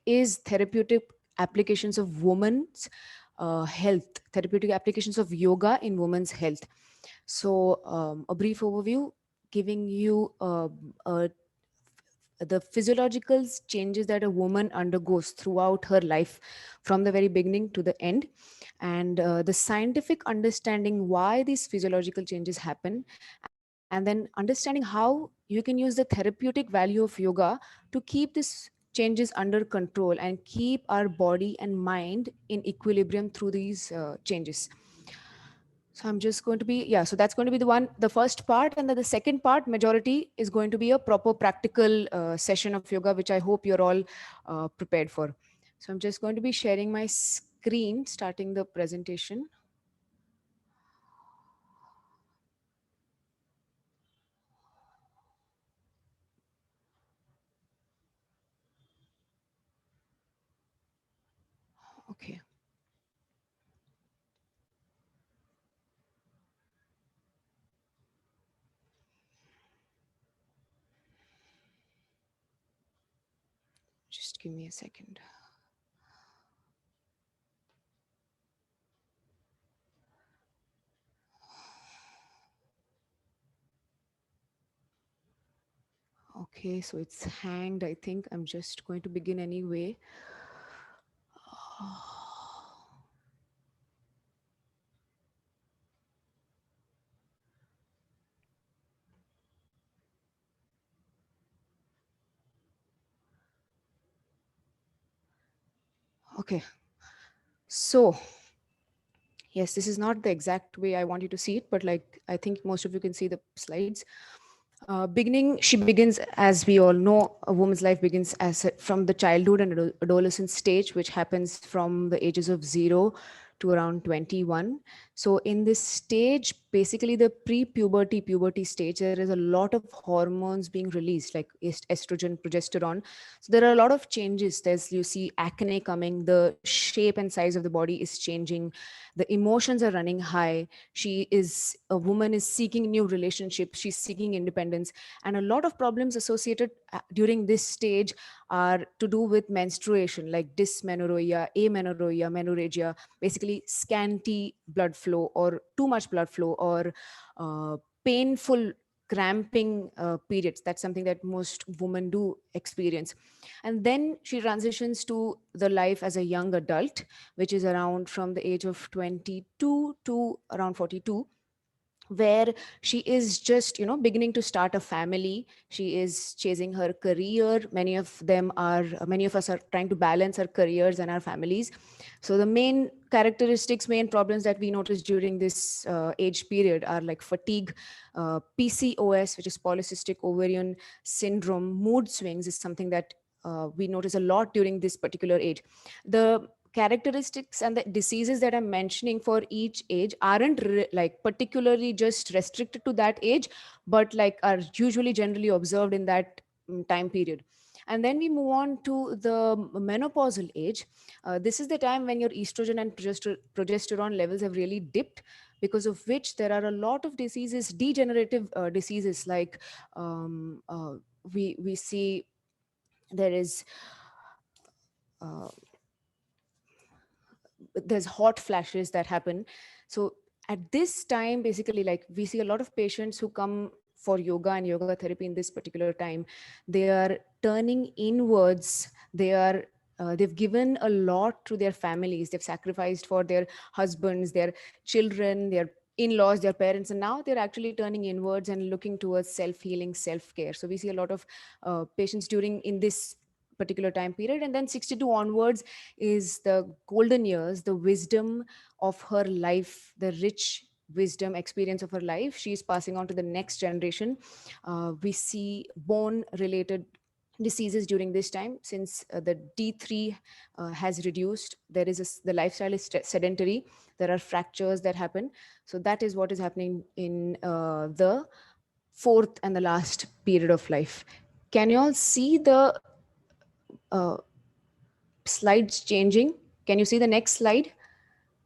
is therapeutic applications of women's health, therapeutic applications of yoga in women's health. So, a brief overview giving you the physiological changes that a woman undergoes throughout her life from the very beginning to the end, and the scientific understanding why these physiological changes happen, and then understanding how you can use the therapeutic value of yoga to keep these changes under control and keep our body and mind in equilibrium through these changes. So I'm just going to be, yeah, so that's going to be the first part. And then the second part, majority, is going to be a proper practical session of yoga, which I hope you're all prepared for. So I'm just going to be sharing my screen, starting the presentation. Okay. Just give me a second. Okay, so it's hanged. I think I'm just going to begin anyway. Okay, so yes, this is not the exact way I want you to see it, but like I think most of you can see the slides. She begins, as we all know, a woman's life begins from the childhood and adolescent stage, which happens from the ages of 0 to around 21. So in this stage, basically the pre-puberty, puberty stage, there is a lot of hormones being released, like estrogen, progesterone. So there are a lot of changes. You see acne coming, the shape and size of the body is changing, the emotions are running high. A woman is seeking new relationships, she's seeking independence, and a lot of problems associated during this stage are to do with menstruation, like dysmenorrhea, amenorrhea, menorrhagia, basically scanty blood flow or too much blood flow, or painful cramping periods. That's something that most women do experience. And then she transitions to the life as a young adult, which is around from the age of 22 to around 42, where she is just beginning to start a family. She is chasing her career. Many of us are trying to balance our careers and our families. So the main problems that we notice during this age period are like fatigue, PCOS, which is polycystic ovarian syndrome. Mood swings is something that we notice a lot during this particular age. The characteristics and the diseases that I'm mentioning for each age aren't like particularly just restricted to that age, but like are usually generally observed in that time period. And then we move on to the menopausal age. This is the time when your estrogen and progesterone levels have really dipped, because of which there are a lot of diseases, degenerative diseases, like we see there is uh, there's hot flashes that happen. So at this time, basically, like we see a lot of patients who come for yoga and yoga therapy in this particular time. They are turning inwards. They've given a lot to their families. They've sacrificed for their husbands, their children, their in-laws, their parents, and now they're actually turning inwards and looking towards self-healing, self-care. So we see a lot of patients during in this particular time period. And then 62 onwards is the golden years, the wisdom of her life, the rich wisdom experience of her life. She's passing on to the next generation. We see bone related diseases during this time, since the D3 has reduced. The lifestyle is sedentary. There are fractures that happen. So that is what is happening in the fourth and the last period of life. Can you all see the uh, slides changing? Can you see the next slide?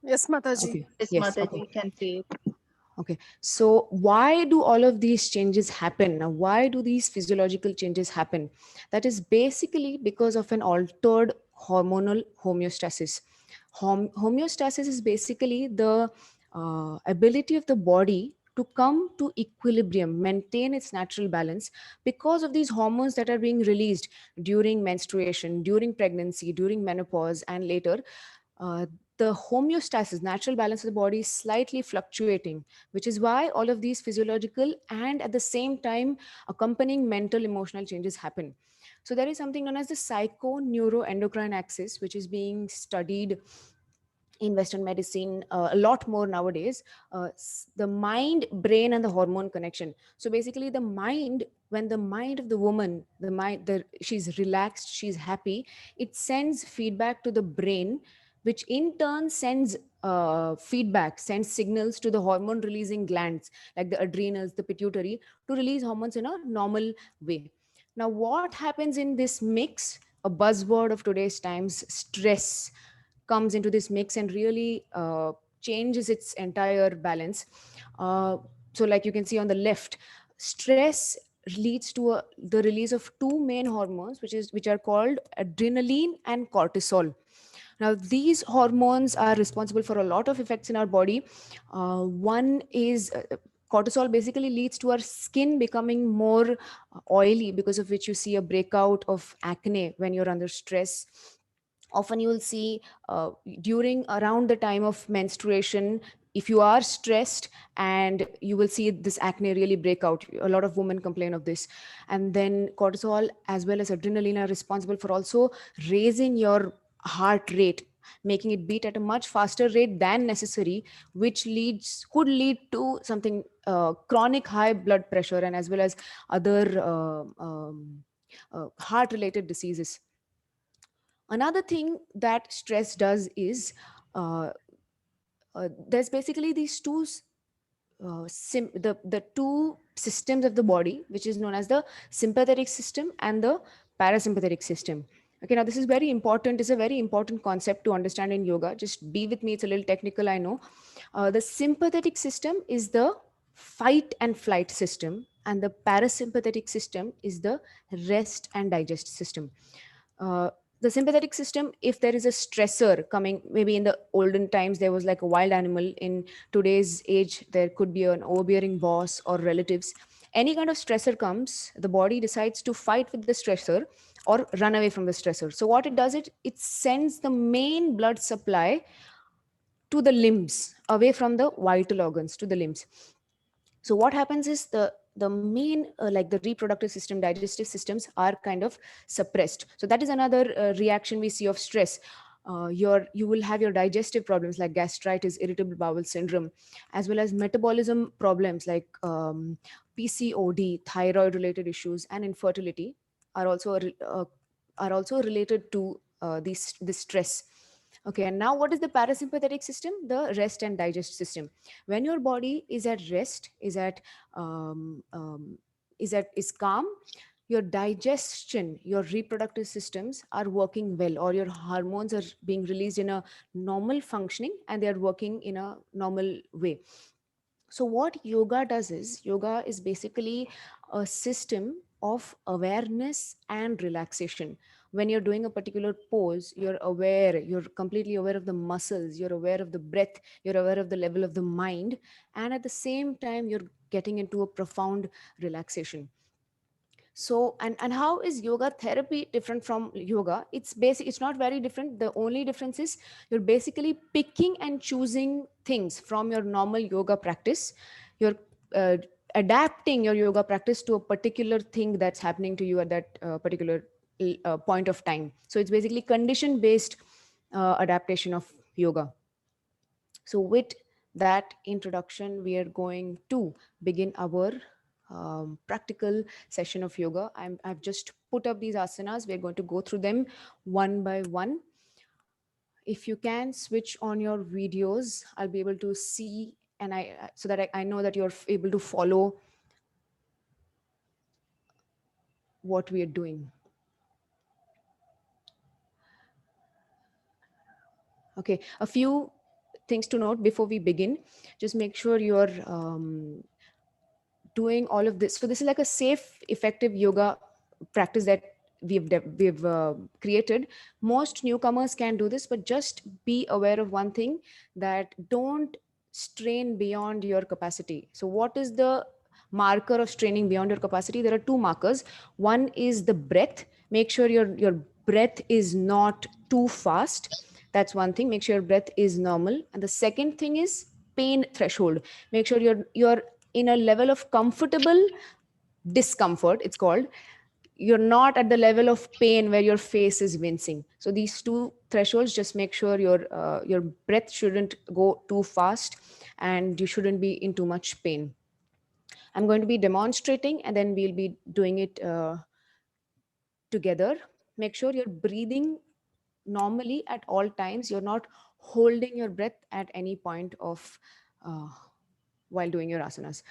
Yes, Mataji. Okay. Yes, Yes. Mataji, Okay. we can see it. Okay, so why do all of these changes happen? Now, why do these physiological changes happen? That is basically because of an altered hormonal homeostasis. Homeostasis is basically the ability of the body to come to equilibrium, maintain its natural balance because of these hormones that are being released during menstruation, during pregnancy, during menopause, and later. Uh, the homeostasis, natural balance of the body, is slightly fluctuating, which is why all of these physiological and at the same time accompanying mental emotional changes happen. So there is something known as the psychoneuroendocrine axis, which is being studied in Western medicine a lot more nowadays. The mind, brain, and the hormone connection. So basically, the mind, when the mind of the woman, she's relaxed, she's happy, it sends feedback to the brain, which in turn sends feedback, sends signals to the hormone releasing glands like the adrenals, the pituitary, to release hormones in a normal way. Now, what happens in this mix? A buzzword of today's times, stress, comes into this mix and really changes its entire balance. So, like you can see on the left, stress leads to the release of two main hormones, which are called adrenaline and cortisol. Now, these hormones are responsible for a lot of effects in our body. One is cortisol basically leads to our skin becoming more oily, because of which you see a breakout of acne when you're under stress. Often you will see during around the time of menstruation, if you are stressed, and you will see this acne really break out. A lot of women complain of this. And then cortisol as well as adrenaline are responsible for also raising your heart rate, making it beat at a much faster rate than necessary, which leads could lead to something chronic high blood pressure, and as well as other heart related diseases. Another thing that stress does is uh, there's basically these the two systems of the body, which is known as the sympathetic system and the parasympathetic system. Okay, now this is very important. It's a very important concept to understand in yoga. Just be with me. It's a little technical, I know. The sympathetic system is the fight and flight system, and the parasympathetic system is the rest and digest system. uh, the sympathetic system, if there is a stressor coming, maybe in the olden times there was like a wild animal, in today's age there could be an overbearing boss or relatives. Any kind of stressor comes, the body decides to fight with the stressor or run away from the stressor. So what it does, it sends the main blood supply to the limbs, away from the vital organs to the limbs. So what happens is the main like the reproductive system, digestive systems are kind of suppressed. So that is another reaction we see of stress. You will have your digestive problems like gastritis, irritable bowel syndrome, as well as metabolism problems like PCOD, thyroid related issues, and infertility are also are also related to this stress. Okay, and now what is the parasympathetic system? The rest and digest system. When your body is at rest, um, um, is calm, your digestion, your reproductive systems are working well, or your hormones are being released in a normal functioning, and they are working in a normal way. So what yoga is basically a system of awareness and relaxation. When you're doing a particular pose, you're aware, you're completely aware of the muscles, you're aware of the breath, you're aware of the level of the mind, and at the same time you're getting into a profound relaxation. So, and how is yoga therapy different from yoga? It's not very different. The only difference is you're basically picking and choosing things from your normal yoga practice. You're uh, adapting your yoga practice to a particular thing that's happening to you at that particular point of time. So it's basically condition based adaptation of yoga. So, with that introduction, we are going to begin our practical session of yoga. I've just put up these asanas. We're going to go through them one by one. If you can switch on your videos, I'll be able to see, and so that I know that you're able to follow what we are doing. Okay, a few things to note before we begin. Just make sure you're doing all of this. So this is like a safe, effective yoga practice that we've created. Most newcomers can do this, but just be aware of one thing, that don't strain beyond your capacity. So what is the marker of straining beyond your capacity? There are two markers. One is the breath. Make sure your breath is not too fast. That's one thing. Make sure your breath is normal. And the second thing is pain threshold. Make sure you're in a level of comfortable discomfort, it's called. You're not at the level of pain where your face is wincing. So these two thresholds, just make sure your breath shouldn't go too fast and you shouldn't be in too much pain. I'm going to be demonstrating and then we'll be doing it together. Make sure you're breathing normally at all times. You're not holding your breath at any point of while doing your asanas.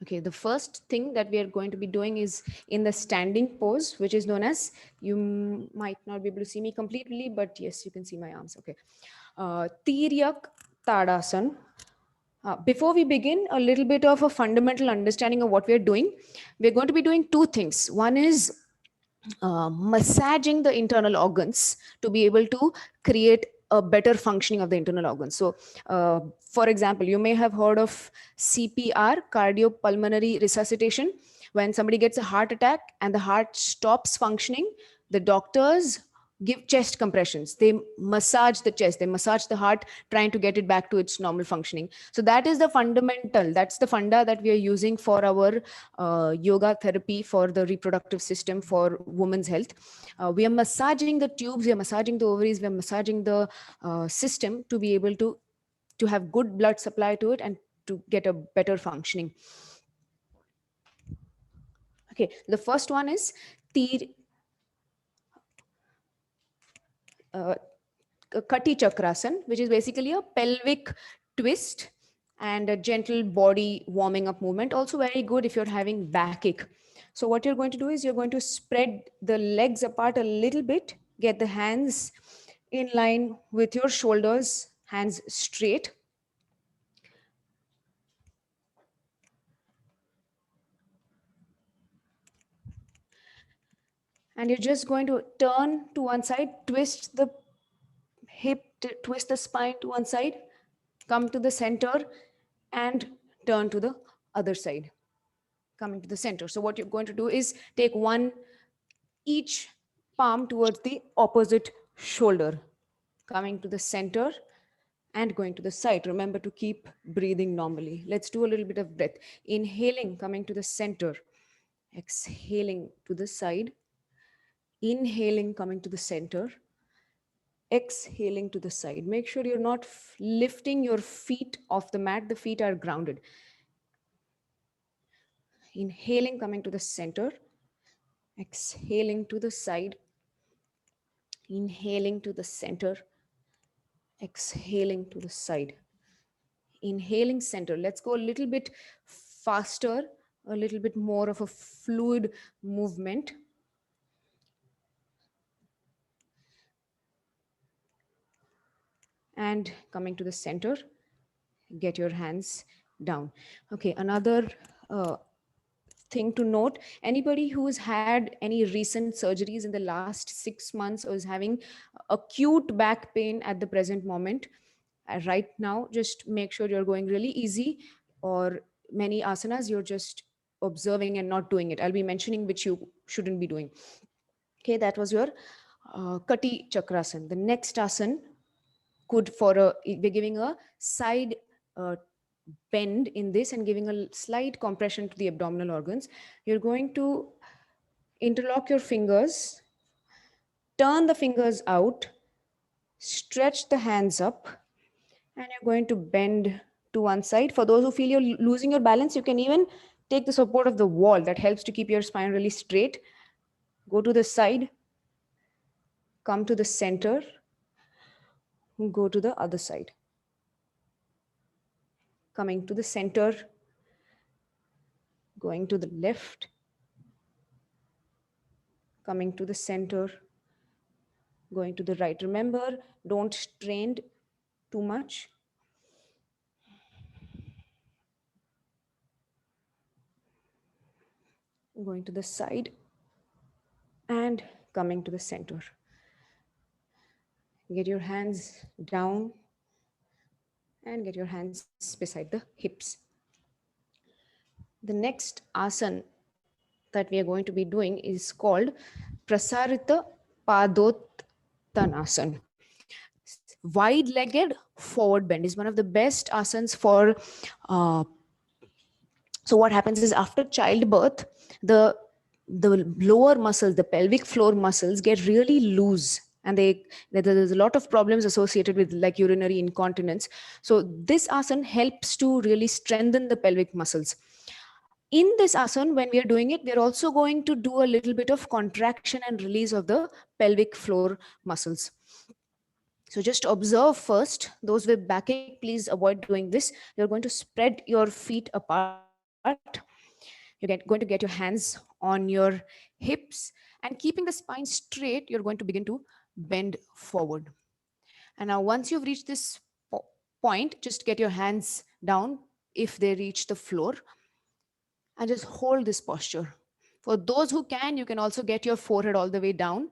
Okay, the first thing that we are going to be doing is in the standing pose, which is known as, might not be able to see me completely, but yes, you can see my arms. Okay. Tiryak Tadasana. Before we begin, a little bit of a fundamental understanding of what we're doing. We're going to be doing two things. One is massaging the internal organs to be able to create a better functioning of the internal organs. So, for example, you may have heard of CPR, cardiopulmonary resuscitation. When somebody gets a heart attack and the heart stops functioning, the doctors give chest compressions. They massage the chest, they massage the heart, trying to get it back to its normal functioning. So that is the fundamental, that's the funda that we are using for our yoga therapy for the reproductive system for women's health. We are massaging the tubes, we are massaging the ovaries, we are massaging the system to be able to have good blood supply to it and to get a better functioning. Okay, the first one is Kati Chakrasan, which is basically a pelvic twist and a gentle body warming up movement. Also very good if you're having backache. So what you're going to do is you're going to spread the legs apart a little bit, get the hands in line with your shoulders, hands straight. And you're just going to turn to one side, twist the hip, twist the spine to one side, come to the center and turn to the other side, coming to the center. So what you're going to do is take each palm towards the opposite shoulder, coming to the center and going to the side. Remember to keep breathing normally. Let's do a little bit of breath. Inhaling, coming to the center. Exhaling to the side. Inhaling, coming to the center. Exhaling to the side. Make sure you're not lifting your feet off the mat. The feet are grounded. Inhaling, coming to the center. Exhaling to the side. Inhaling to the center. Exhaling to the side. Inhaling center. Let's go a little bit faster, a little bit more of a fluid movement. And coming to the center, get your hands down. Okay, another thing to note, anybody who's had any recent surgeries in the last 6 months or is having acute back pain at the present moment, right now, just make sure you're going really easy, or many asanas you're just observing and not doing it. I'll be mentioning which you shouldn't be doing. Okay, that was your Kati Chakrasan. The next asan could we're giving a side bend in this and giving a slight compression to the abdominal organs. You're going to interlock your fingers, turn the fingers out, stretch the hands up, and you're going to bend to one side. For those who feel you're losing your balance, you can even take the support of the wall. That helps to keep your spine really straight. Go to the side, come to the center, go to the other side. coming to the center, going to the left, coming to the center, going to the right. Remember, don't strain too much. Going to the side and coming to the center. Get your hands down and get your hands beside the hips. The next asana that we are going to be doing is called Prasarita Padottanasana. Wide-legged forward bend is one of the best asanas for so what happens is after childbirth, the lower muscles, the pelvic floor muscles get really loose, and there's a lot of problems associated with like urinary incontinence. So this asana helps to really strengthen the pelvic muscles. In this asana, when we are doing it, we're also going to do a little bit of contraction and release of the pelvic floor muscles. So just observe first. Those with backache, please avoid doing this. You're going to spread your feet apart. You're going to get your hands on your hips, and keeping the spine straight, you're going to begin to bend forward. And now once you've reached this point, just get your hands down if they reach the floor, and just hold this posture. For those who can, you can also get your forehead all the way down.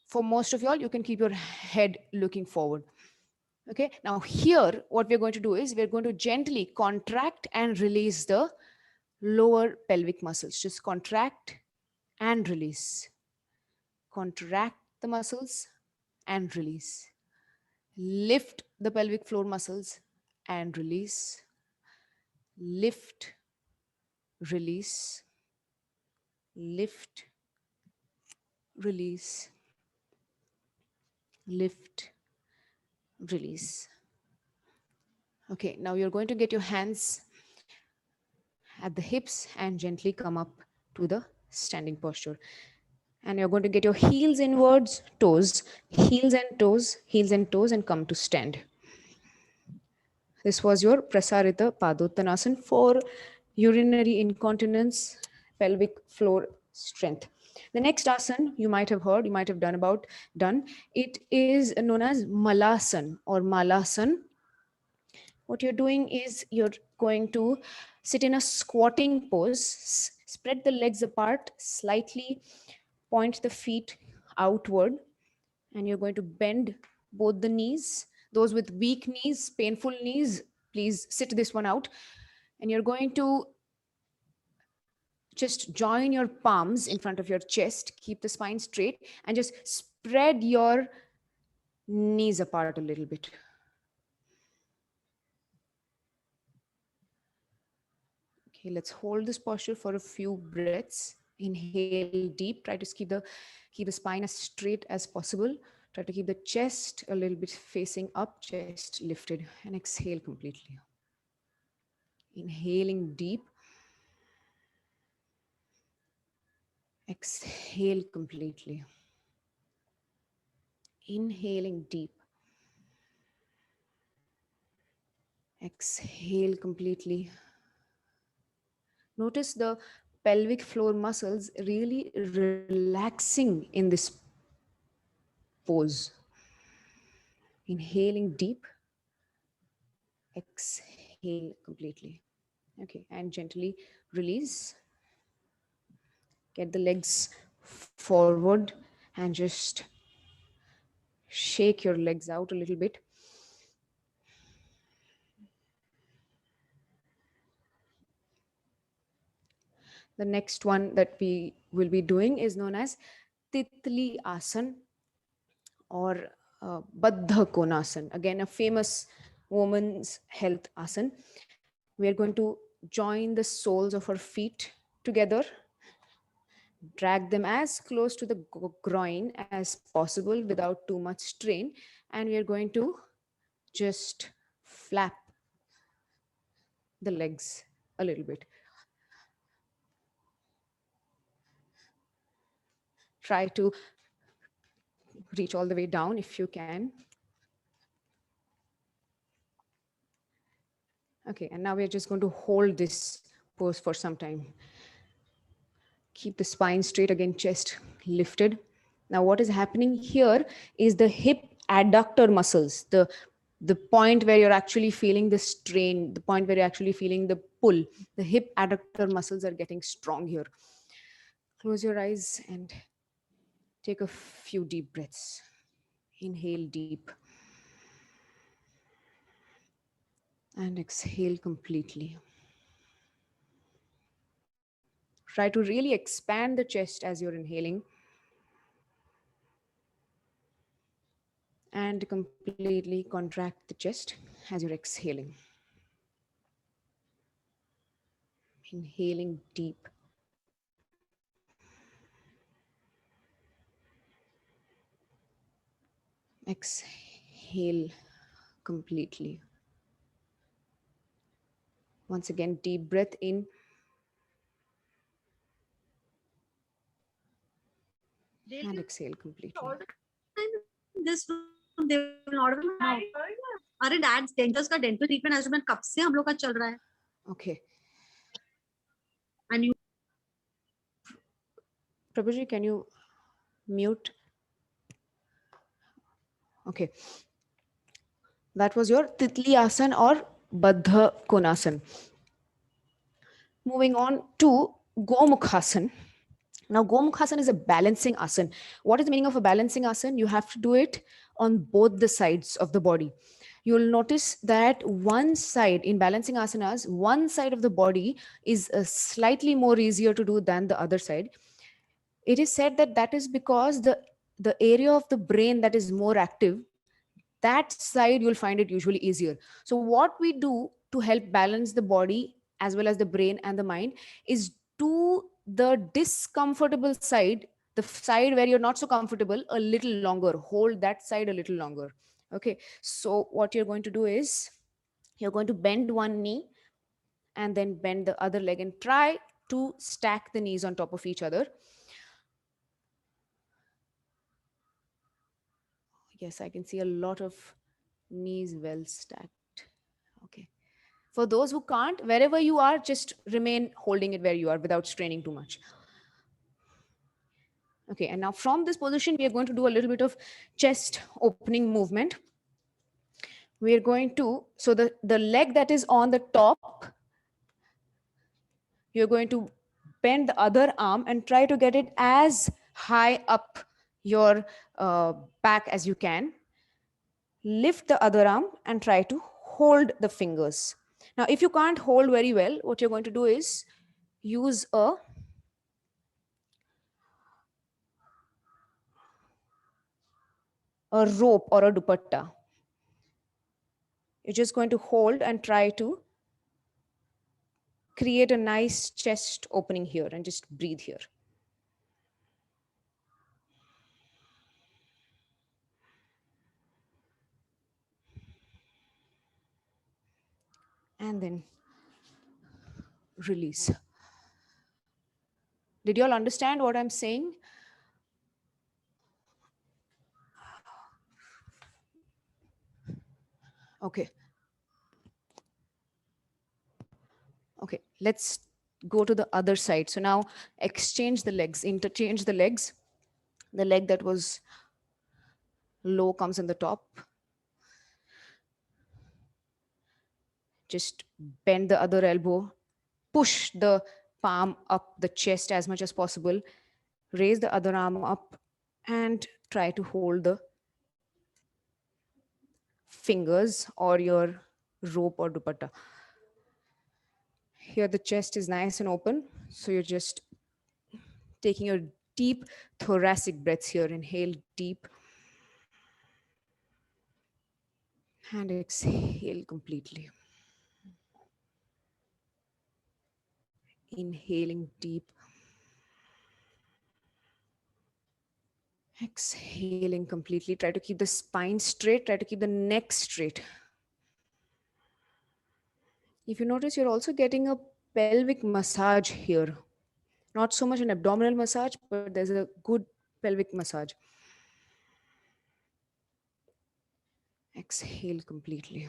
For most of y'all, you can keep your head looking forward. Okay, now here, what we're going to do is we're going to gently contract and release the lower pelvic muscles. Just contract and release. Contract the muscles and release. Lift the pelvic floor muscles and release. Lift, release. Lift, release. Lift, release. Okay, now you're going to get your hands at the hips and gently come up to the standing posture. And you're going to get your heels inwards, toes, heels and toes, heels and toes, and come to stand. This was your Prasarita Padottanasana for urinary incontinence, pelvic floor strength. The next asana you might have heard, you might have done. It is known as Malasan or Malasan. What you're doing is you're going to sit in a squatting pose, spread the legs apart, slightly point the feet outward, and you're going to bend both the knees. Those with weak knees, painful knees, please sit this one out. And you're going to just join your palms in front of your chest, keep the spine straight, and just spread your knees apart a little bit. Okay, let's hold this posture for a few breaths. Inhale deep, try to keep the spine as straight as possible. Try to keep the chest a little bit facing up, chest lifted, and exhale completely. Inhaling deep. Exhale completely. Inhaling deep. Exhale completely. Notice the pelvic floor muscles really relaxing in this pose. Inhaling deep. Exhale completely. Okay, and gently release. Get the legs forward and just shake your legs out a little bit. The next one that we will be doing is known as Titli Asana or Baddha Konasana. Again, a famous woman's health asana. We are going to join the soles of our feet together, drag them as close to the groin as possible without too much strain, and we are going to just flap the legs a little bit. Try to reach all the way down if you can. Okay, and now we're just going to hold this pose for some time. Keep the spine straight, again, chest lifted. Now, what is happening here is the hip adductor muscles, the point where you're actually feeling the strain, the point where you're actually feeling the pull, the hip adductor muscles are getting strong here. Close your eyes and take a few deep breaths. Inhale deep and exhale completely. Try to really expand the chest as you're inhaling and completely contract the chest as you're exhaling. Inhaling deep. Exhale completely. Once again, deep breath in and exhale completely. This room, they will not even come out. अरे dad डेंटल्स का dental treatment estimate कब से हम लोग का चल रहा है Okay. And you Prabhuji, can you mute? Okay. That was your Titli Asan or Baddha Konasan. Moving on to Gomukhasan. Now, Gomukhasan is a balancing asan. What is the meaning of a balancing asan? You have to do it on both the sides of the body. You'll notice that one side in balancing asanas, one side of the body is slightly more easier to do than the other side. It is said that that is because the area of the brain that is more active, that side you'll find it usually easier. So what we do to help balance the body as well as the brain and the mind is do the discomfortable side, the side where you're not so comfortable, a little longer. Hold that side a little longer. Okay, so what you're going to do is you're going to bend one knee and then bend the other leg and try to stack the knees on top of each other. Yes, I can see a lot of knees well stacked. Okay. For those who can't, wherever you are, just remain holding it where you are without straining too much. Okay, and now from this position, we are going to do a little bit of chest opening movement. We are going to, so the leg that is on the top, you're going to bend the other arm and try to get it as high up your back as you can. Lift the other arm and try to hold the fingers. Now, if you can't hold very well, what you're going to do is use a rope or a dupatta. You're just going to hold and try to create a nice chest opening here and just breathe here. And then release. Did you all understand what I'm saying? Okay. Okay, let's go to the other side. So now exchange the legs, interchange the legs. The leg that was low comes in the top. Just bend the other elbow, push the palm up the chest as much as possible, raise the other arm up and try to hold the fingers or your rope or dupatta. Here the chest is nice and open, so you're just taking a deep thoracic breaths here. Inhale deep and exhale completely. Inhaling deep, exhaling completely. Try to keep the spine straight, try to keep the neck straight. If you notice, you're also getting a pelvic massage here. Not so much an abdominal massage, but there's a good pelvic massage. Exhale completely.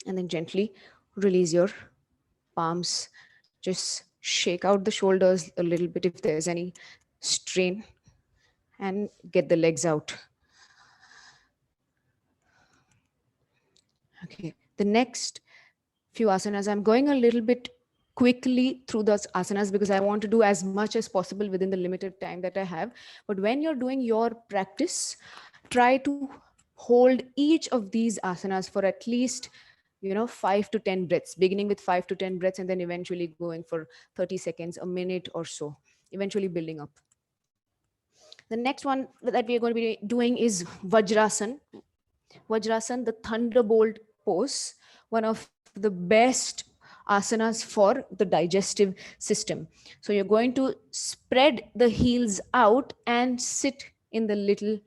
And then gently release your palms. Just shake out the shoulders a little bit if there's any strain, and get the legs out. Okay. The next few asanas, I'm going a little bit quickly through those asanas because I want to do as much as possible within the limited time that I have. But when you're doing your practice, try to hold each of these asanas for at least 5 to 10 breaths, beginning with 5 to 10 breaths and then eventually going for 30 seconds, a minute or so, eventually building up. The next one that we are going to be doing is Vajrasan. Vajrasan, the thunderbolt pose, one of the best asanas for the digestive system. So you're going to spread the heels out and sit in the little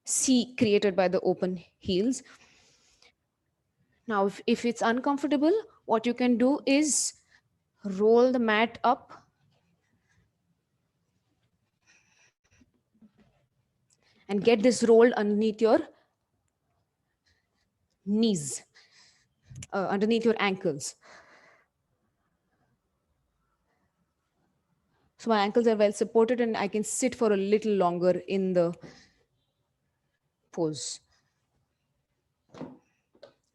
C created by the open heels. Now, if it's uncomfortable, what you can do is roll the mat up and get this rolled underneath your knees, underneath your ankles. So my ankles are well supported and I can sit for a little longer in the pose.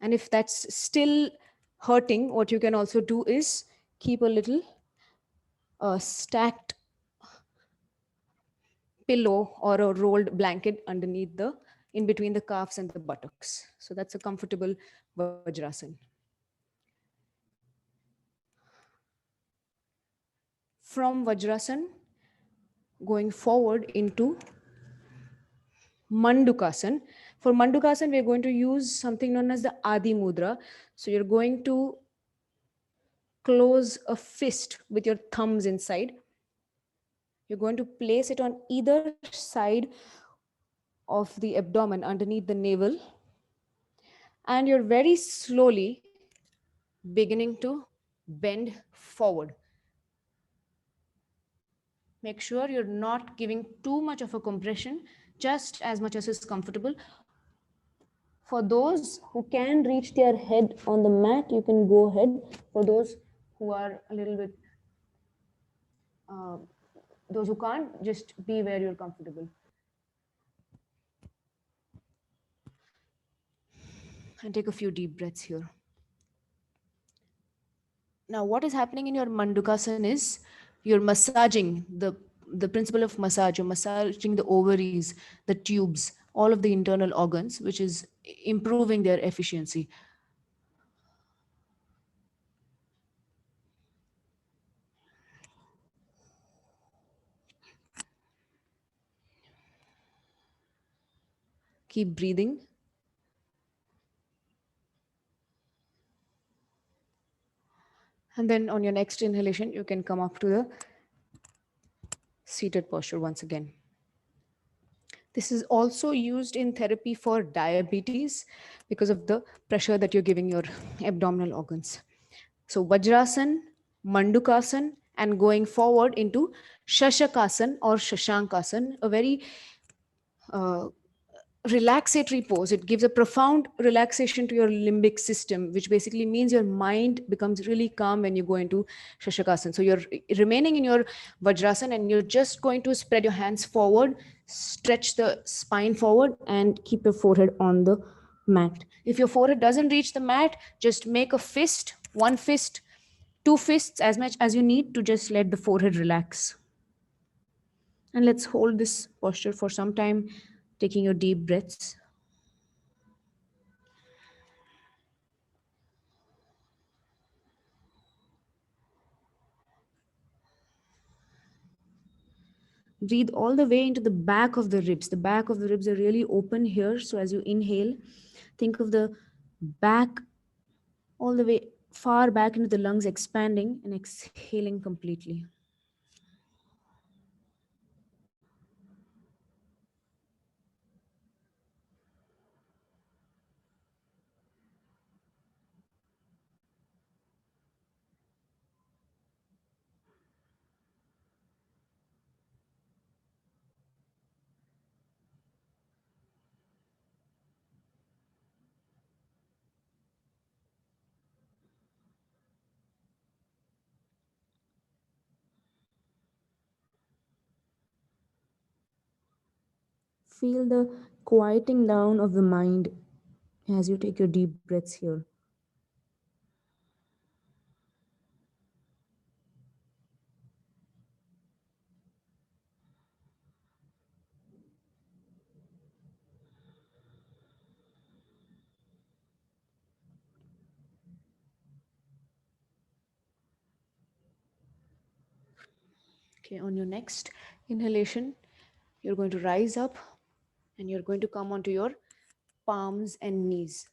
And if that's still hurting, what you can also do is keep a little stacked pillow or a rolled blanket underneath in between the calves and the buttocks. So that's a comfortable Vajrasan. From Vajrasan, going forward into Mandukasan. For Mandukasan, we're going to use something known as the Adi Mudra. So you're going to close a fist with your thumbs inside. You're going to place it on either side of the abdomen underneath the navel. And you're very slowly beginning to bend forward. Make sure you're not giving too much of a compression, just as much as is comfortable. For those who can reach their head on the mat, you can go ahead. For those who are a little bit, those who can't, just be where you're comfortable. And take a few deep breaths here. Now, what is happening in your Mandukasana is you're massaging the principle of massage. You're massaging the ovaries, the tubes, all of the internal organs, which is improving their efficiency. Keep breathing. And then on your next inhalation, you can come up to the seated posture once again. This is also used in therapy for diabetes because of the pressure that you're giving your abdominal organs. So Vajrasan, Mandukasan, and going forward into Shashakasan or Shashankasan, a very relaxatory pose. It gives a profound relaxation to your limbic system, which basically means your mind becomes really calm when you go into Shashakasan. So you're remaining in your Vajrasan and you're just going to spread your hands forward, stretch the spine forward, and keep your forehead on the mat. If your forehead doesn't reach the mat, just make a fist, one fist, two fists, as much as you need to just let the forehead relax. And let's hold this posture for some time, taking your deep breaths. Breathe all the way into the back of the ribs. The back of the ribs are really open here. So as you inhale, think of the back all the way far back into the lungs expanding and exhaling completely. Feel the quieting down of the mind as you take your deep breaths here. Okay, on your next inhalation, you're going to rise up and you're going to come onto your palms and knees.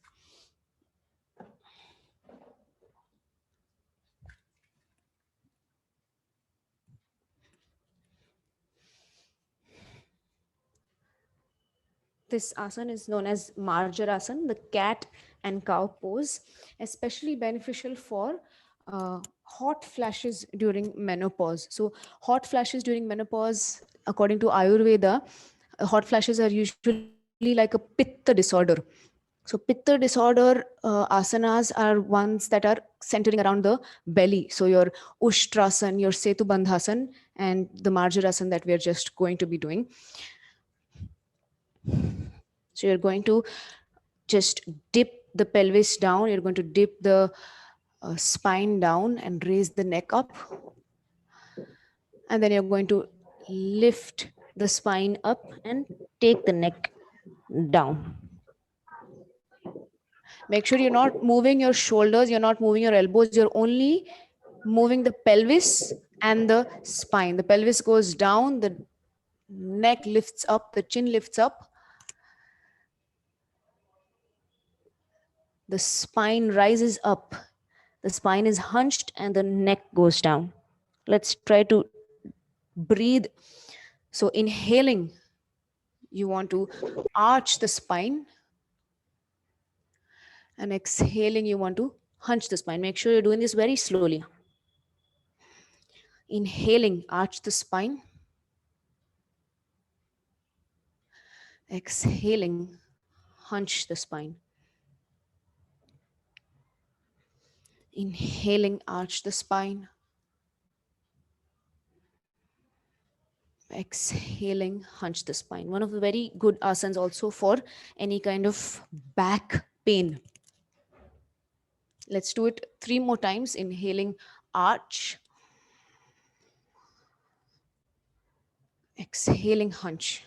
This asana is known as Marjarasana, the cat and cow pose, especially beneficial for hot flashes during menopause. So, hot flashes during menopause, according to Ayurveda, hot flashes are usually like a pitta disorder. So, pitta disorder asanas are ones that are centering around the belly. So, your Ushtrasan, your Setubandhasan, and the Marjarasana that we are just going to be doing. So you're going to just dip the pelvis down. You're going to dip the spine down and raise the neck up. And then you're going to lift the spine up and take the neck down. Make sure you're not moving your shoulders, you're not moving your elbows, you're only moving the pelvis and the spine. The pelvis goes down, the neck lifts up, the chin lifts up, the spine rises up, the spine is hunched, and the neck goes down. Let's try to breathe. So, inhaling, you want to arch the spine, and exhaling, you want to hunch the spine. Make sure you're doing this very slowly. Inhaling, arch the spine. Exhaling, hunch the spine. Inhaling, arch the spine. Exhaling, hunch the spine. One of the very good asanas also for any kind of back pain. Let's do it 3 more times. Inhaling, arch. Exhaling, hunch.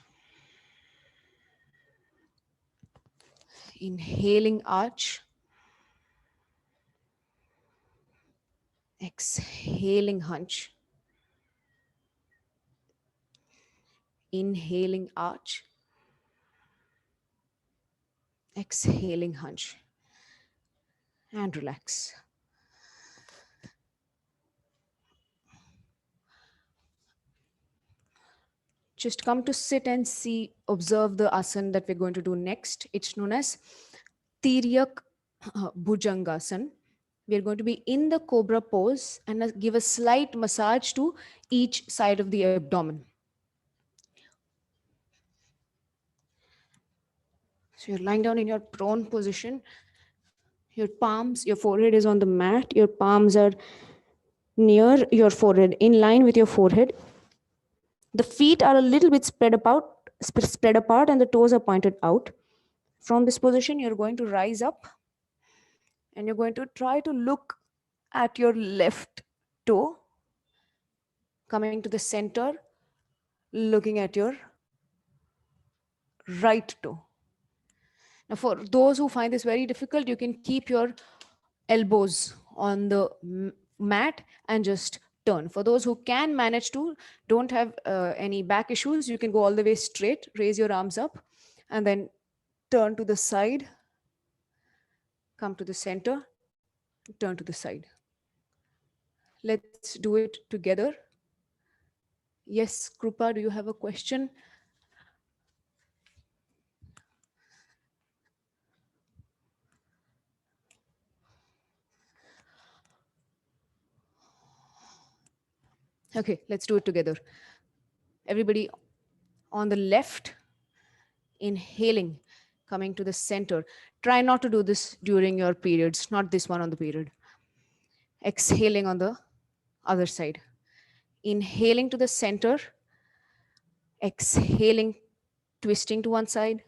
Inhaling, arch. Exhaling, hunch. Inhaling, arch. Exhaling, hunch. And relax. Just come to sit and see, observe the asana that we're going to do next. It's known as Tiryak Bhujangasana. We're going to be in the cobra pose and give a slight massage to each side of the abdomen. So you're lying down in your prone position. Your palms, your forehead is on the mat. Your palms are near your forehead, in line with your forehead. The feet are a little bit spread apart, and the toes are pointed out. From this position, you're going to rise up and you're going to try to look at your left toe, coming to the center, looking at your right toe. Now, for those who find this very difficult, you can keep your elbows on the mat and just turn. For those who can manage to, don't have any back issues, you can go all the way straight, raise your arms up, and then turn to the side, come to the center, turn to the side. Let's do it together. Yes, Krupa, do you have a question? Okay, let's do it together. Everybody on the left, inhaling, coming to the center. Try not to do this during your periods, not this one on the period. Exhaling on the other side. Inhaling to the center, exhaling twisting to one side,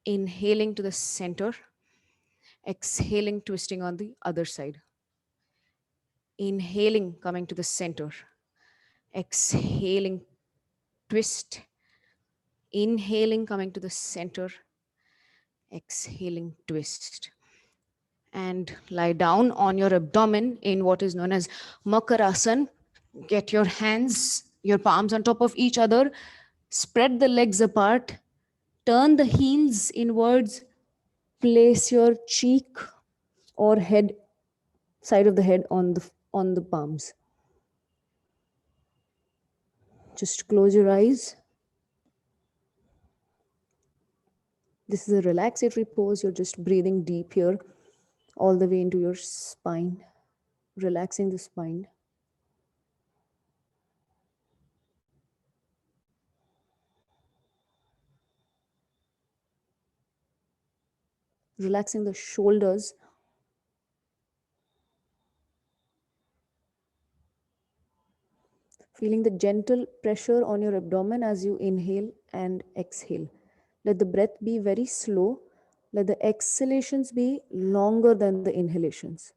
inhaling to the center, exhaling, twisting on the other side. Inhaling, coming to the center, exhaling, twist, inhaling, coming to the center, exhaling, twist. And lie down on your abdomen in what is known as Makarasana. Get your hands, your palms on top of each other, spread the legs apart, turn the heels inwards, place your cheek or head, side of the head on the palms. Just close your eyes. This is a relaxatory pose. You're just breathing deep here, all the way into your spine, relaxing the spine. Relaxing the shoulders. Feeling the gentle pressure on your abdomen as you inhale and exhale. Let the breath be very slow. Let the exhalations be longer than the inhalations.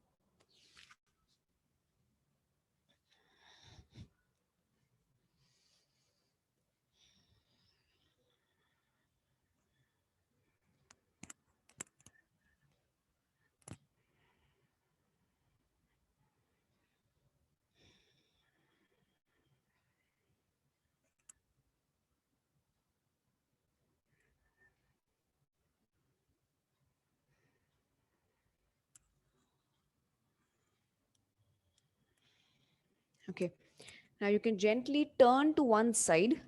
Okay. Now you can gently turn to one side.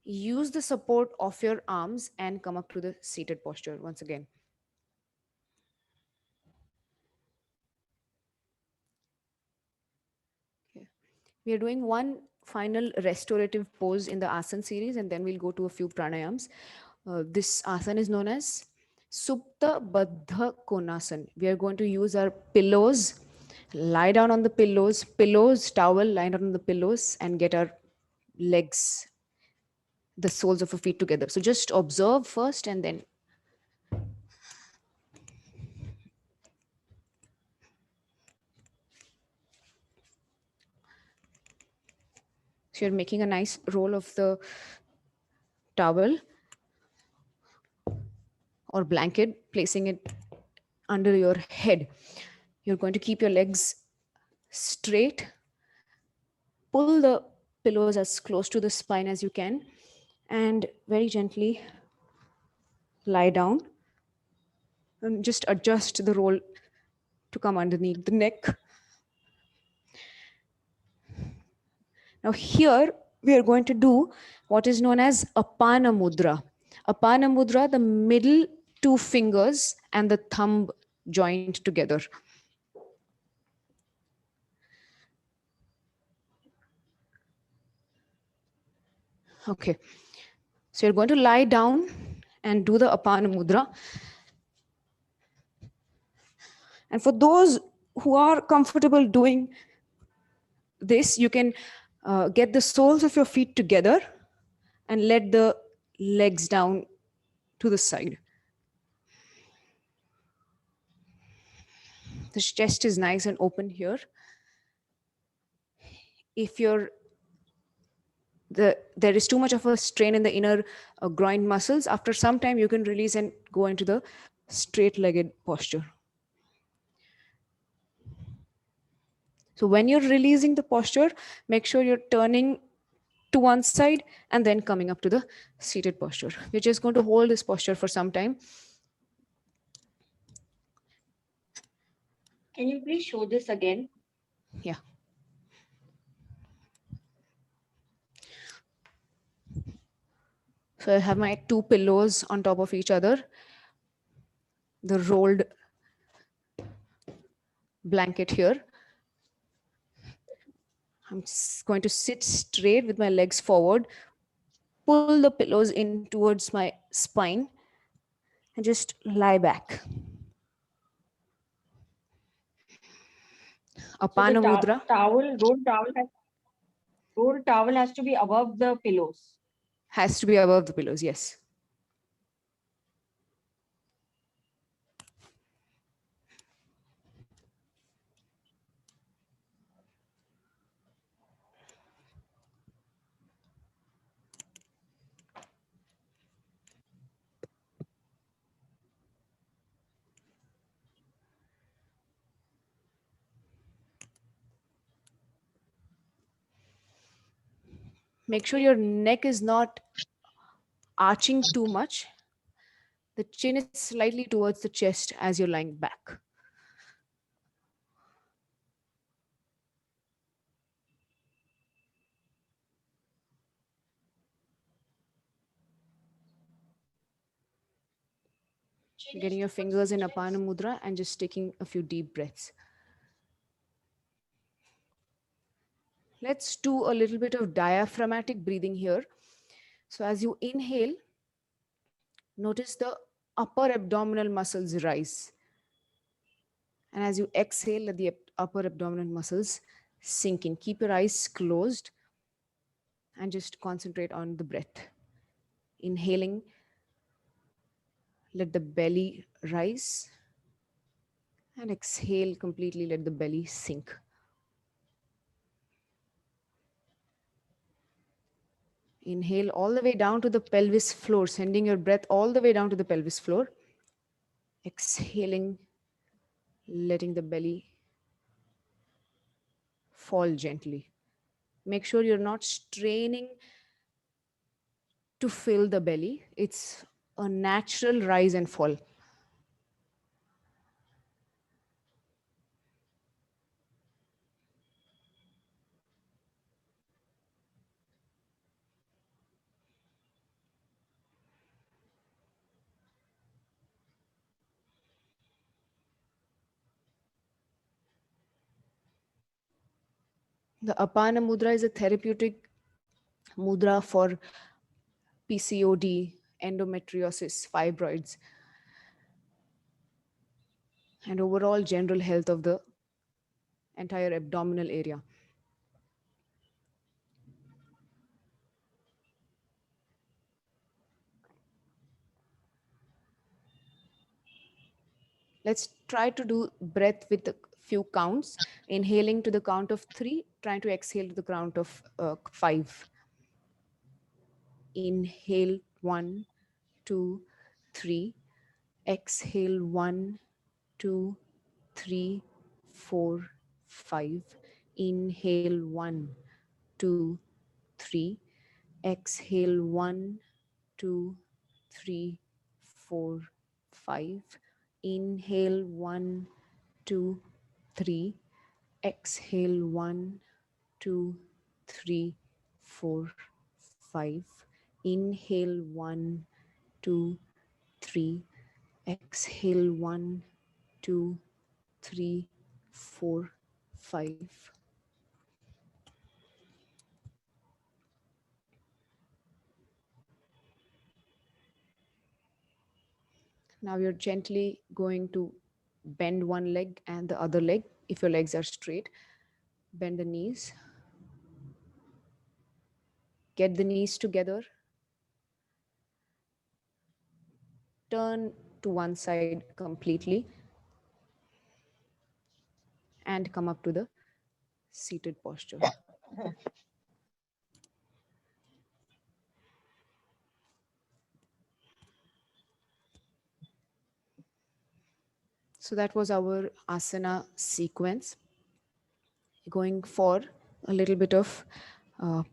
Use the support of your arms and come up to the seated posture once again. Okay. We are doing one final restorative pose in the asana series, and then we'll go to a few pranayams. This asana is known as Supta Baddha Konasana. We are going to use our pillows, lie down on the pillows, towel, lie down on the pillows, and get our legs, the soles of our feet together. So just observe first and then. So you're making a nice roll of the towel or blanket, placing it under your head. You're going to keep your legs straight. Pull the pillows as close to the spine as you can and very gently lie down and just adjust the roll to come underneath the neck. Now here we are going to do what is known as Apana Mudra. Apana Mudra, the middle two fingers and the thumb joined together. Okay, so you're going to lie down and do the Apana Mudra. And for those who are comfortable doing this, you can get the soles of your feet together and let the legs down to the side. The chest is nice and open here. If there is too much of a strain in the inner groin muscles, after some time you can release and go into the straight-legged posture. So when you're releasing the posture, make sure you're turning to one side and then coming up to the seated posture. We're just going to hold this posture for some time. Can you please show this again? Yeah. So I have my two pillows on top of each other, the rolled blanket here. I'm going to sit straight with my legs forward, pull the pillows in towards my spine, and just lie back. Apana Mudra. Rolled towel has to be above the pillows. Has to be above the pillows, yes. Make sure your neck is not arching too much. The chin is slightly towards the chest as you're lying back. Getting your fingers in Apana Mudra and just taking a few deep breaths. Let's do a little bit of diaphragmatic breathing here. So as you inhale, notice the upper abdominal muscles rise. And as you exhale, let the upper abdominal muscles sink in. Keep your eyes closed and just concentrate on the breath. Inhaling, let the belly rise. And exhale completely, let the belly sink. Inhale all the way down to the pelvis floor, sending your breath all the way down to the pelvis floor. Exhaling, letting the belly fall gently. Make sure you're not straining to fill the belly. It's a natural rise and fall. The Apana Mudra is a therapeutic mudra for PCOD, endometriosis, fibroids, and overall general health of the entire abdominal area. Let's try to do breath with a few counts, inhaling to the count of 3, trying to exhale to the count of 5. Inhale 1, 2, 3. Exhale 1, 2, 3, 4, 5. Inhale 1, 2, 3. Exhale 1, 2, 3, 4, 5. Inhale 1, 2, 3. Exhale 1, 2, 3, 4, 5. Inhale 1, 2, 3. Exhale 1, 2, 3, 4, 5. Now you're gently going to bend one leg and the other leg. If your legs are straight, bend the knees. Get the knees together. Turn to one side completely. And come up to the seated posture. So that was our asana sequence. Going for a little bit of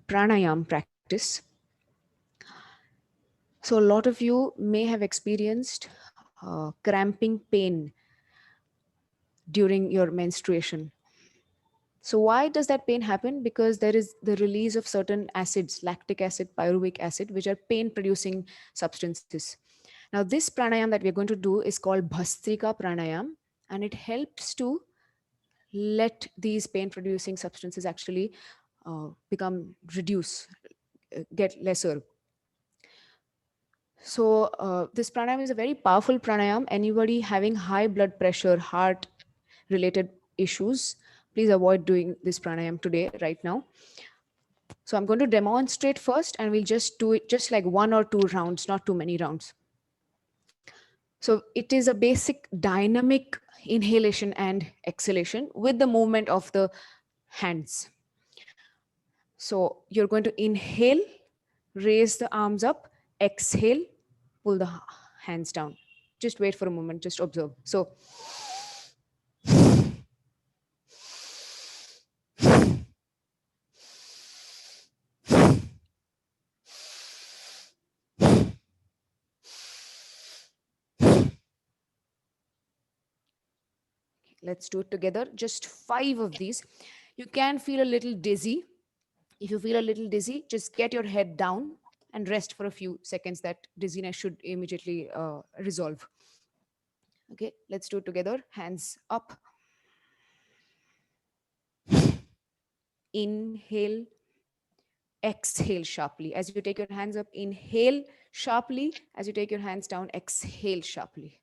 pranayam practice. So a lot of you may have experienced cramping pain during your menstruation. So why does that pain happen? Because there is the release of certain acids, lactic acid, pyruvic acid, which are pain producing substances. Now this pranayam that we're going to do is called Bhastrika pranayam, and it helps to let these pain producing substances actually get lesser. So this pranayam is a very powerful pranayam. Anybody having high blood pressure, heart related issues, please avoid doing this pranayam today, right now. So I'm going to demonstrate first, and we'll just do it just like 1 or 2 rounds, not too many rounds. So it is a basic dynamic inhalation and exhalation with the movement of the hands. So you're going to inhale, raise the arms up, exhale, pull the hands down. Just wait for a moment, just observe. So let's do it together. Just 5 of these. You can feel a little dizzy. If you feel a little dizzy, just get your head down and rest for a few seconds. That dizziness should immediately resolve. Okay, let's do it together. Hands up. Inhale, exhale sharply. As you take your hands up, inhale sharply. As you take your hands down, exhale sharply.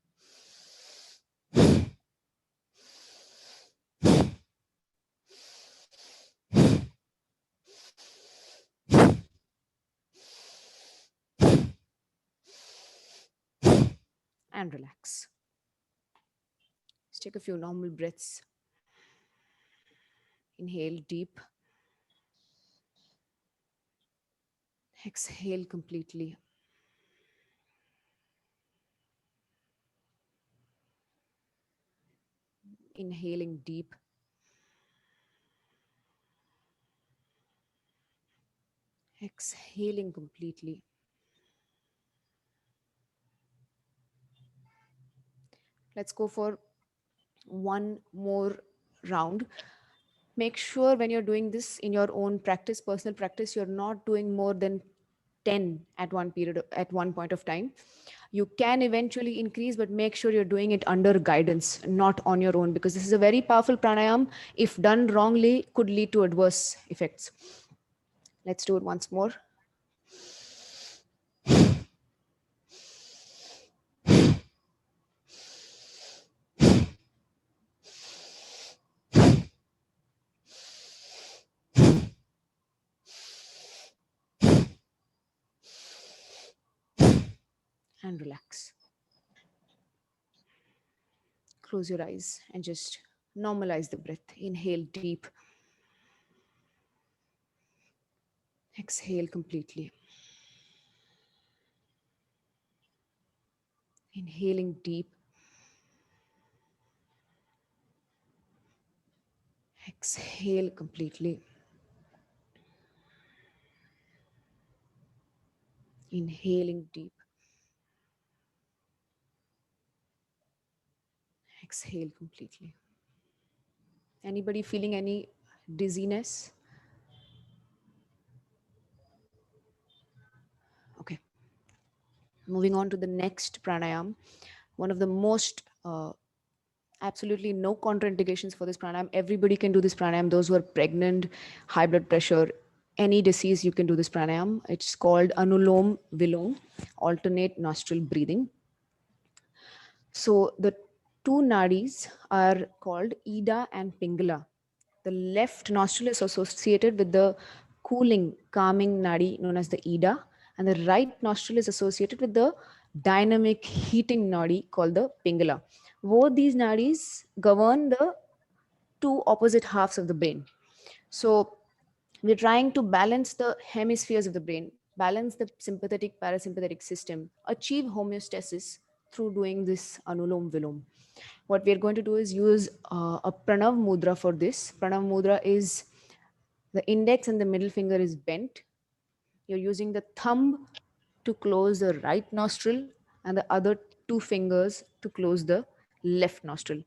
And relax. Let's take a few normal breaths. Inhale deep. Exhale completely. Inhaling deep. Exhaling completely. Let's go for one more round. Make sure when you're doing this in your own practice, personal practice, you're not doing more than 10 at one point of time. You can eventually increase, but make sure you're doing it under guidance, not on your own, because this is a very powerful pranayam. If done wrongly, could lead to adverse effects. Let's do it once more. And relax. Close your eyes and just normalize the breath. Inhale deep. Exhale completely. Inhaling deep. Exhale completely. Inhaling deep. Exhale completely. Anybody feeling any dizziness? Okay. Moving on to the next pranayam. One of the most absolutely no contraindications for this pranayam. Everybody can do this pranayam. Those who are pregnant, high blood pressure, any disease, you can do this pranayam. It's called Anulom Vilom, alternate nostril breathing. So the two nadis are called Ida and Pingala. The left nostril is associated with the cooling, calming nadi known as the Ida, and the right nostril is associated with the dynamic, heating nadi called the Pingala. Both these nadis govern the two opposite halves of the brain. So we're trying to balance the hemispheres of the brain, balance the sympathetic parasympathetic system, achieve homeostasis through doing this Anulom Vilom. What we're going to do is use a Pranav Mudra for this. Pranav Mudra is the index and the middle finger is bent. You're using the thumb to close the right nostril and the other two fingers to close the left nostril.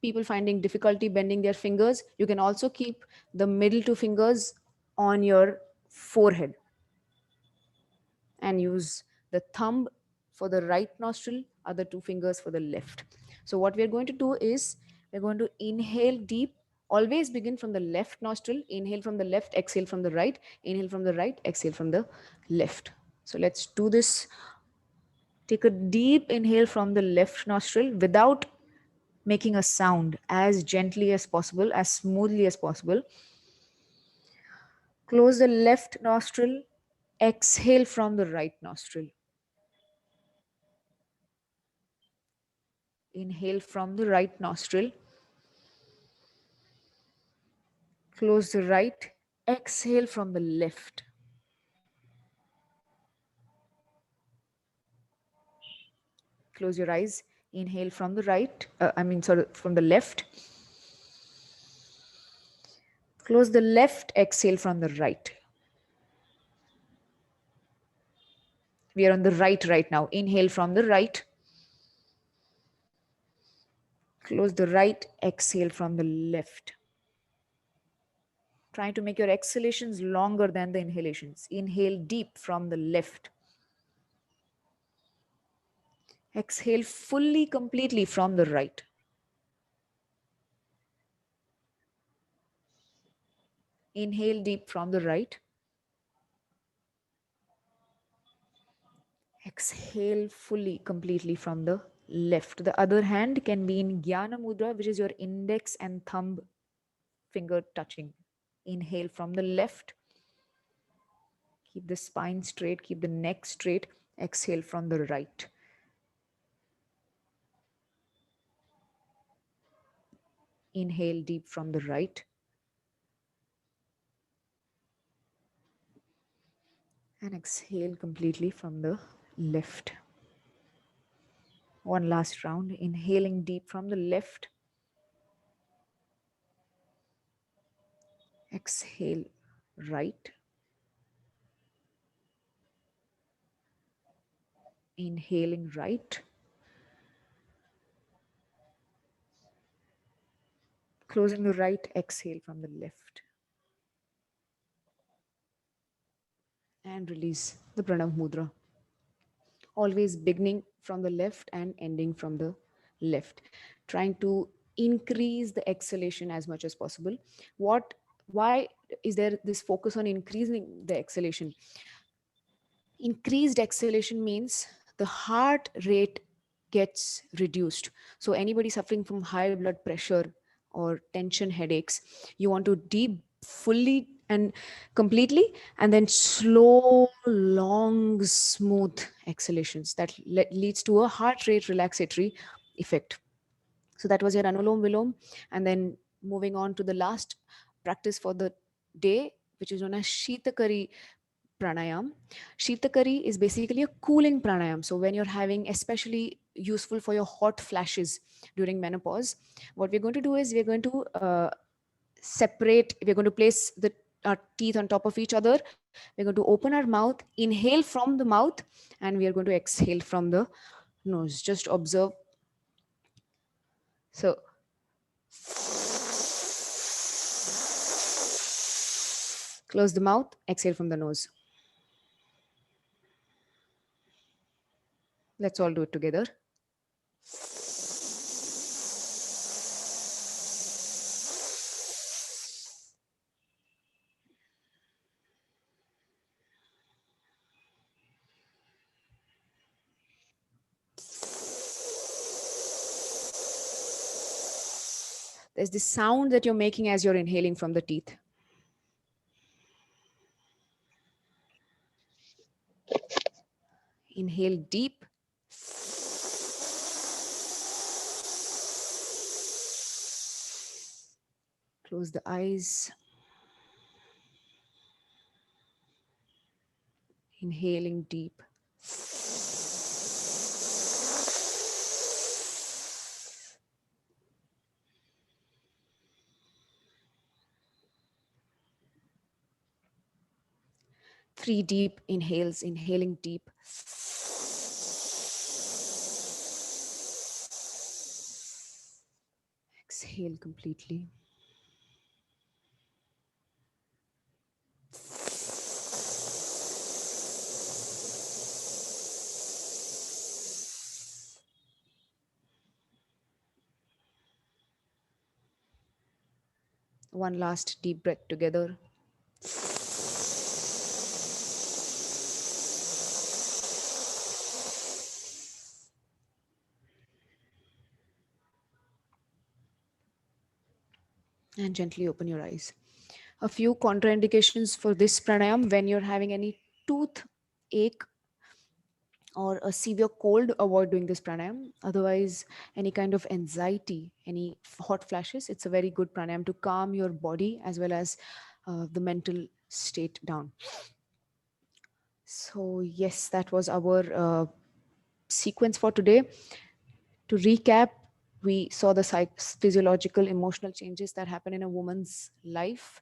People finding difficulty bending their fingers, you can also keep the middle two fingers on your forehead and use the thumb for the right nostril, other two fingers for the left. So what we're going to do is we're going to inhale deep. Always begin from the left nostril. Inhale from the left, exhale from the right. Inhale from the right, exhale from the left. So let's do this. Take a deep inhale from the left nostril without making a sound, as gently as possible, as smoothly as possible. Close the left nostril. Exhale from the right nostril. Inhale from the right nostril. Close the right. Exhale from the left. Close your eyes. Inhale from the right. From the left. Close the left. Exhale from the right. We are on the right now. Inhale from the right. Close the right. Exhale from the left. Trying to make your exhalations longer than the inhalations. Inhale deep from the left. Exhale fully, completely from the right. Inhale deep from the right. Exhale fully, completely from the left. The other hand can be in Jnana Mudra, which is your index and thumb finger touching. Inhale from the left. Keep the spine straight, keep the neck straight. Exhale from the right. Inhale deep from the right. And exhale completely from the left. One last round. Inhaling deep from the left. Exhale right. Inhaling right. Closing the right. Exhale from the left. And release the Pranav Mudra. Always beginning from the left and ending from the left. Trying to increase the exhalation as much as possible. Why is there this focus on increasing the exhalation? Increased exhalation means the heart rate gets reduced. So anybody suffering from high blood pressure or tension headaches, you want to deep fully and completely, and then slow, long, smooth exhalations that leads to a heart rate relaxatory effect. So that was your Anulom Vilom. And then moving on to the last practice for the day, which is known as Shitakari pranayam. Shitakari is basically a cooling pranayam. So when you're having, especially useful for your hot flashes during menopause, what we're going to do is we're going to place our teeth on top of each other. We're going to open our mouth, inhale from the mouth, and we are going to exhale from the nose. Just observe. So close the mouth, exhale from the nose. Let's all do it together. There's this sound that you're making as you're inhaling from the teeth. Inhale deep. Close the eyes. Inhaling deep. Three deep inhales, inhaling deep. Exhale completely. One last deep breath together. And gently open your eyes. A few contraindications for this pranayam: when you're having any tooth ache or a severe cold, avoid doing this pranayam. Otherwise, any kind of anxiety, any hot flashes, it's a very good pranayam to calm your body as well as the mental state down. So yes, that was our sequence for today. To recap, we saw the physiological, emotional changes that happen in a woman's life,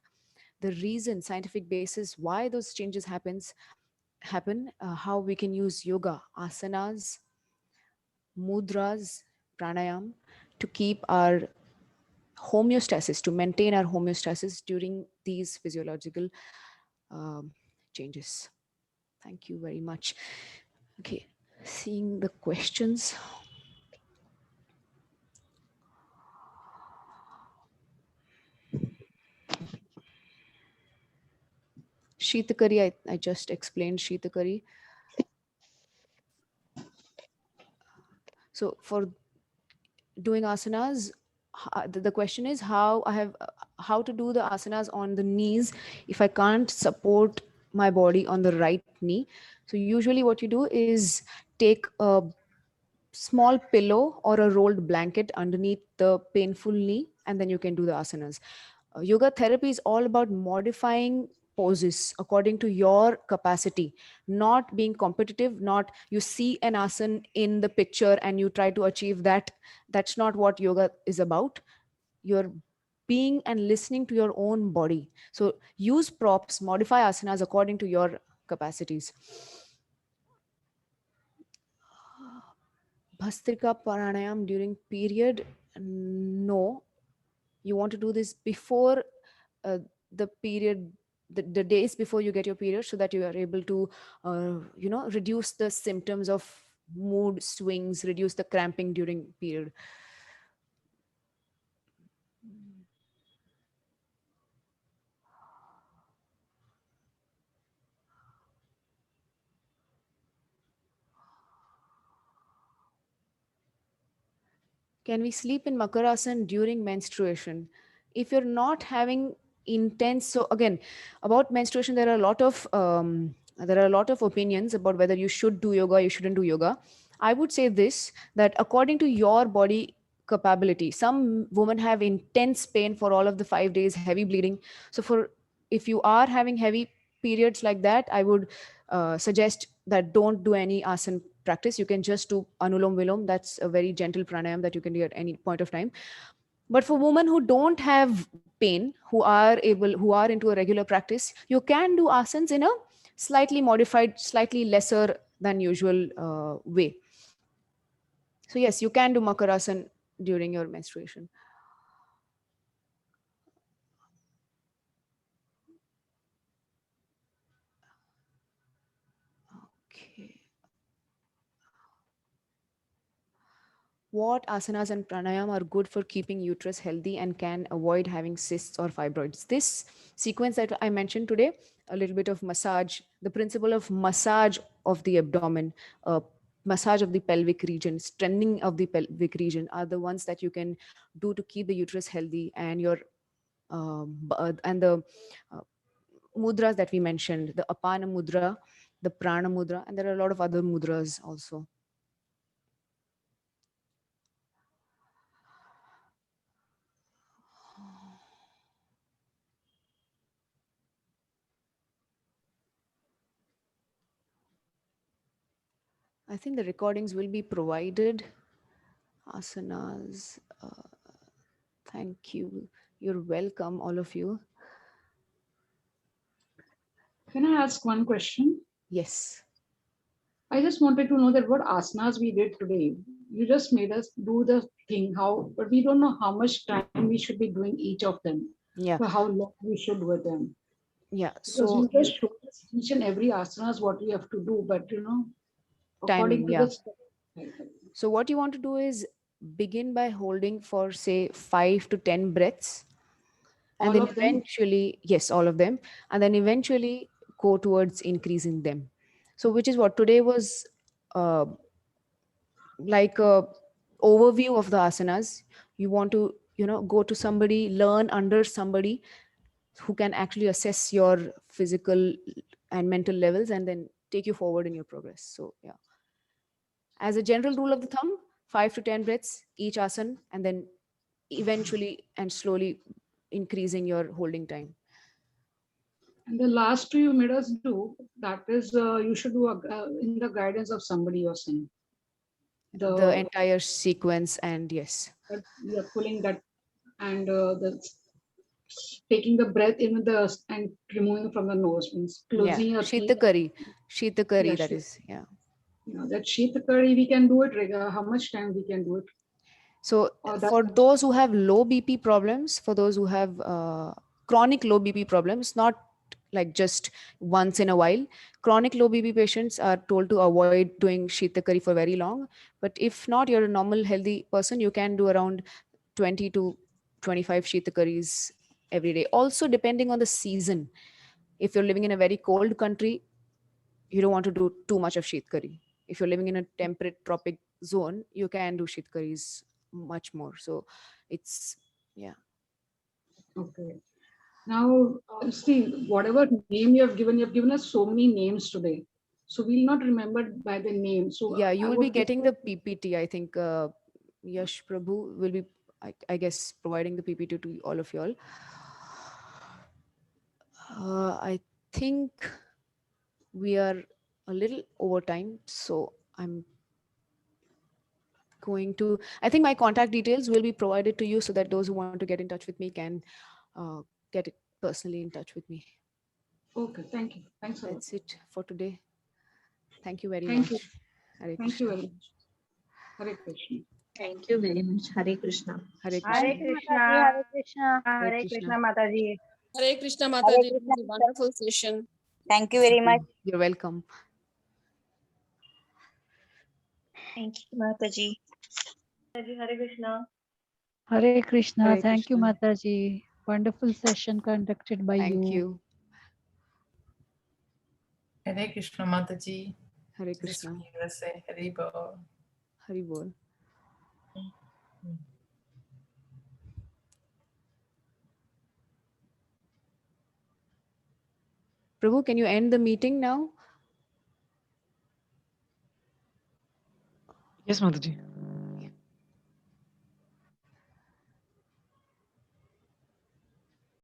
the reason, scientific basis why those changes happen, how we can use yoga, asanas, mudras, pranayam to keep our homeostasis, to maintain our homeostasis during these physiological changes. Thank you very much. Okay, seeing the questions. Sheetakari, I just explained Sheetakari. So for doing asanas, the question is how to do the asanas on the knees if I can't support my body on the right knee. So usually what you do is take a small pillow or a rolled blanket underneath the painful knee, and then you can do the asanas. Yoga therapy is all about modifying poses according to your capacity, not being competitive, not you see an asana in the picture and you try to achieve that. That's not what yoga is about. You're being and listening to your own body. So use props, modify asanas according to your capacities. Bhastrika pranayam during period? No. You want to do this before the period, the days before you get your period, so that you are able to reduce the symptoms of mood swings, reduce the cramping during period. Can we sleep in Makarasana during menstruation? If you're not having intense, so again, about menstruation, there are a lot of opinions about whether you should do yoga, you shouldn't do yoga. I would say this, that according to your body capability, some women have intense pain for all of the 5 days, heavy bleeding. So if you are having heavy periods like that, I would suggest that don't do any asana practice. You can just do Anulam Vilom. That's a very gentle pranayam that you can do at any point of time. But for women who don't have pain, who are into a regular practice, you can do asanas in a slightly modified, slightly lesser than usual way. So yes, you can do Makarasana during your menstruation. Okay. What asanas and pranayam are good for keeping uterus healthy and can avoid having cysts or fibroids? This sequence that I mentioned today, a little bit of massage, the principle of massage of the abdomen, massage of the pelvic region, strengthening of the pelvic region are the ones that you can do to keep the uterus healthy, and your and the mudras that we mentioned, the apana mudra, the prana mudra, and there are a lot of other mudras also. I think the recordings will be provided. Asanas. Thank you. You're welcome, all of you. Can I ask one question? Yes. I just wanted to know that what asanas we did today. You just made us do the thing, but we don't know how much time we should be doing each of them. Yeah. For how long we should do them. Yeah. Because So you just show us each and every asanas what we have to do, but according timing. to Yeah. this. So what you want to do is begin by holding for say 5 to 10 breaths. And All then of them? eventually, yes, all of them. And then eventually go towards increasing them. So which is what today was like a overview of the asanas. You want to, go to somebody, learn under somebody, who can actually assess your physical and mental levels and then take you forward in your progress. So yeah, as a general rule of the thumb, 5 to 10 breaths each asana, and then eventually and slowly increasing your holding time. And the last two you made us do, that is, you should do in the guidance of somebody you're saying. The entire sequence, and yes, That you're pulling that and taking the breath in the and removing from the nose means yeah, closing your teeth. Shitakari, Yeah, that is, yeah. You know, that Shitakari, we can do it. How much time we can do it? So Or that- for those who have low BP problems, for those who have chronic low BP problems, not like just once in a while, chronic low BP patients are told to avoid doing Shitakari for very long. But if not, you're a normal healthy person, you can do around 20 to 25 Shitakaris every day. Also, depending on the season, if you're living in a very cold country, you don't want to do too much of Shitkari. If you're living in a temperate tropic zone, you can do Shitkaris much more. So it's, yeah. Okay. Now, see, whatever name you have given us so many names today. So we'll not remember by the name. So Yeah, you I will be would getting the prefer- PPT. I think Yash Prabhu will be, I guess, providing the PPT to all of you all. I think we are a little over time. So I'm going to, I think my contact details will be provided to you so that those who want to get in touch with me can get it personally in touch with me. Okay, thank you. Thanks a lot. That's it for today. Thank you very Thank much. you. Hare Thank you Krishna. very much. Hare Krishna. Thank you very much. Hare Krishna. Hare Hare Krishna. Krishna. Hare Hare Krishna. Krishna, Mataji. Hare Krishna Hare Mataji. It Krishna. was a wonderful session. Thank you very much. You're welcome. Thank you, Mataji. Hare Krishna. Hare Krishna. Hare Thank you, Krishna. Mataji. Wonderful session conducted by Thank you. you. Hare Krishna Mataji. Hare This Krishna. is USA. Hare Bol. Hari Bol. Prabhu, can you end the meeting now? Yes, Mataji.